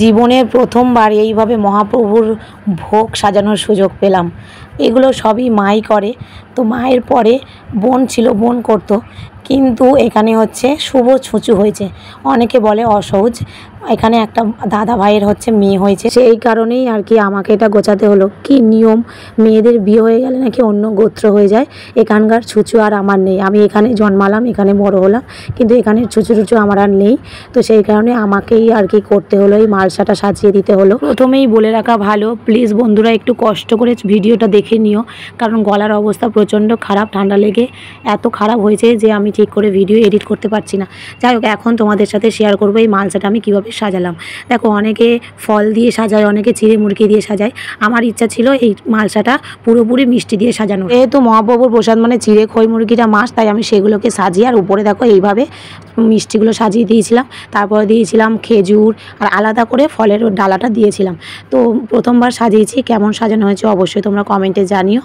জীবনের প্রথমবার এইভাবে মহাপ্রভুর ভোগ সাজানোর সুযোগ পেলাম। এগুলো সবই মাই করে। তো মায়ের পরে বোন ছিল, বোন করতো, কিন্তু এখানে হচ্ছে শুভ ছুঁচু হয়েছে, অনেকে বলে অসহজ। এখানে একটা দাদা ভাইয়ের হচ্ছে মেয়ে হয়েছে, সেই কারণেই আর কি আমাকে এটা গোছাতে হলো। কি নিয়ম, মেয়েদের বিয়ে হয়ে গেলে নাকি অন্য গোত্র হয়ে যায়। এখানকার ছুঁচু আর আমার নেই। আমি এখানে জন্মালাম, এখানে বড় হলাম, কিন্তু এখানের ছুঁচু টুচু আমার আর নেই। তো সেই কারণে আমাকেই আর কি করতে হলো, এই মালসাটা সাজিয়ে দিতে হলো। প্রথমেই বলে রাখা ভালো, প্লিজ বন্ধুরা একটু কষ্ট করে ভিডিওটা দেখে নিও, কারণ গলার অবস্থা প্রচণ্ড খারাপ, ঠান্ডা লেগে এত খারাপ হয়েছে যে আমি ঠিক করে ভিডিও এডিট করতে পারছি না। যাই হোক, এখন তোমাদের সাথে শেয়ার করবো এই মালসাটা আমি কীভাবে সাজালাম। দেখো, অনেকে ফল দিয়ে সাজায়, অনেকে চিড়ে মুরগি দিয়ে সাজায়। আমার ইচ্ছা ছিল এই মালসাটা পুরোপুরি মিষ্টি দিয়ে সাজানো। যেহেতু মহাপ্রভুর প্রসাদ মানে চিড়ে খই মুরগিটা মাছ, তাই আমি সেগুলোকে সাজিয়ে আর উপরে দেখো এইভাবে মিষ্টিগুলো সাজিয়ে দিয়েছিলাম। তারপরে দিয়েছিলাম খেজুর, আর আলাদা করে ফলের ডালাটা দিয়েছিলাম। তো প্রথমবার সাজিয়েছি, কেমন সাজানো হয়েছে অবশ্যই তোমরা কমেন্টে জানিও।